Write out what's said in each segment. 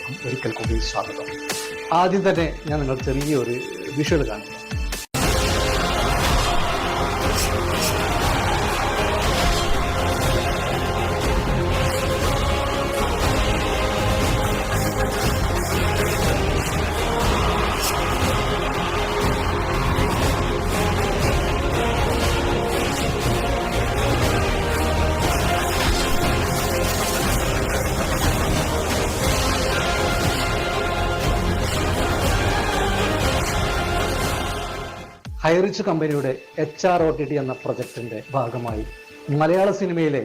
എല്ലാവർക്കും ഒരിക്കൽ കൂടി സ്വാഗതം. ആദ്യം തന്നെ ഞാൻ നിങ്ങൾ ചെറിയൊരു വിഷ്വൽ കാണിക്കാം. ഹൈറിച്ച് കമ്പനിയുടെ HROTT എന്ന പ്രൊജക്ടിന്റെ ഭാഗമായി മലയാള സിനിമയിലെ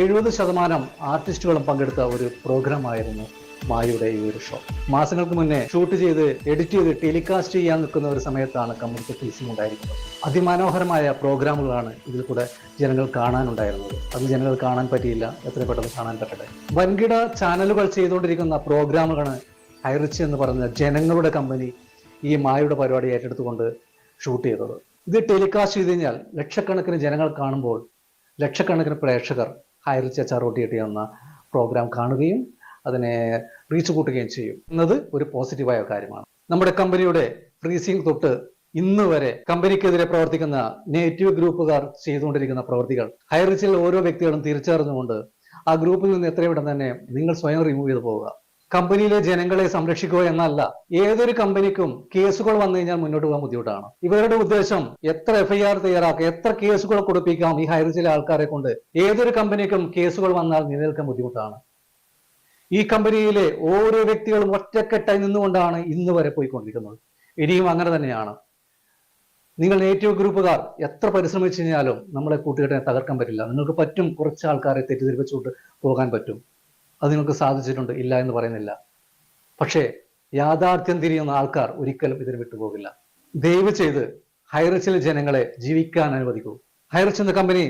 70% ആർട്ടിസ്റ്റുകളും പങ്കെടുത്ത ഒരു പ്രോഗ്രാമായിരുന്നു മായയുടെ ഈ ഒരു ഷോ. മാസങ്ങൾക്ക് മുന്നേ ഷൂട്ട് ചെയ്ത് എഡിറ്റ് ചെയ്ത് ടെലികാസ്റ്റ് ചെയ്യാൻ നിൽക്കുന്ന ഒരു സമയത്താണ് കമ്മ്യൂണിറ്റി ഫീസിംഗ് ഉണ്ടായിരിക്കുന്നത്. അതിമനോഹരമായ പ്രോഗ്രാമുകളാണ് ഇതിൽ കൂടെ ജനങ്ങൾ കാണാനുണ്ടായിരുന്നത്. അത് ജനങ്ങൾ കാണാൻ പറ്റിയില്ല, എത്ര പെട്ടെന്ന് കാണാൻ പറ്റട്ടെ. വൻകിട ചാനലുകൾ ചെയ്തുകൊണ്ടിരിക്കുന്ന പ്രോഗ്രാമുകളാണ് ഹൈറിച്ച് എന്ന് പറയുന്ന ജനങ്ങളുടെ കമ്പനി ഈ മായയുടെ പരിപാടി ഏറ്റെടുത്തുകൊണ്ട് ഷൂട്ട് ചെയ്തത്. ഇത് ടെലികാസ്റ്റ് ചെയ്ത് കഴിഞ്ഞാൽ ലക്ഷക്കണക്കിന് ജനങ്ങൾ കാണുമ്പോൾ ലക്ഷക്കണക്കിന് പ്രേക്ഷകർ ഹൈറിച്ച് HROTT എന്ന പ്രോഗ്രാം കാണുകയും അതിനെ റീച്ച് കൂട്ടുകയും ചെയ്യും എന്നത് ഒരു പോസിറ്റീവായ കാര്യമാണ്. നമ്മുടെ കമ്പനിയുടെ ഫ്രീസിംഗ് തൊട്ട് ഇന്ന് വരെ കമ്പനിക്കെതിരെ പ്രവർത്തിക്കുന്ന നെഗറ്റീവ് ഗ്രൂപ്പുകാർ ചെയ്തുകൊണ്ടിരിക്കുന്ന പ്രവൃത്തികൾ ഹൈറിച്ചിലെ ഓരോ വ്യക്തികളും തിരിച്ചറിഞ്ഞുകൊണ്ട് ആ ഗ്രൂപ്പിൽ നിന്ന് എത്രയും പെട്ടെന്ന് തന്നെ നിങ്ങൾ സ്വയം റിമൂവ് ചെയ്ത് പോവുക. കമ്പനിയിലെ ജനങ്ങളെ സംരക്ഷിക്കുക എന്നല്ല. ഏതൊരു കമ്പനിക്കും കേസുകൾ വന്നു കഴിഞ്ഞാൽ മുന്നോട്ട് പോകാൻ ബുദ്ധിമുട്ടാണ്. ഇവരുടെ ഉദ്ദേശം എത്ര FIR തയ്യാറാക്കുക, എത്ര കേസുകൾ കൊടുപ്പിക്കാം ഈ ഹൈറിച്ചിലെ ആൾക്കാരെ കൊണ്ട്. ഏതൊരു കമ്പനിക്കും കേസുകൾ വന്നാൽ നിലനിൽക്കാൻ ബുദ്ധിമുട്ടാണ്. ഈ കമ്പനിയിലെ ഓരോ വ്യക്തികളും ഒറ്റക്കെട്ടായി നിന്നുകൊണ്ടാണ് ഇന്ന് വരെ പോയിക്കൊണ്ടിരിക്കുന്നത്. ഇനിയും അങ്ങനെ തന്നെയാണ്. നിങ്ങൾ നെഗറ്റീവ് ഗ്രൂപ്പുകാർ എത്ര പരിശ്രമിച്ചു കഴിഞ്ഞാലും നമ്മളെ കൂട്ടുകെട്ടിനെ തകർക്കാൻ പറ്റില്ല. നിങ്ങൾക്ക് പറ്റും, കുറച്ച് ആൾക്കാരെ തെറ്റിദ്ധരിപ്പിച്ചുകൊണ്ട് പോകാൻ പറ്റും. അത് നിങ്ങൾക്ക് സാധിച്ചിട്ടുണ്ട്, ഇല്ല എന്ന് പറയുന്നില്ല. പക്ഷേ യാഥാർത്ഥ്യം തിരിയുന്ന ആൾക്കാർ ഒരിക്കലും ഇതിന് വിട്ടുപോകില്ല. ദയവ് ചെയ്ത് ഹൈറിച്ചിലെ ജനങ്ങളെ ജീവിക്കാൻ അനുവദിക്കൂ. ഹൈറിച്ച് എന്ന കമ്പനി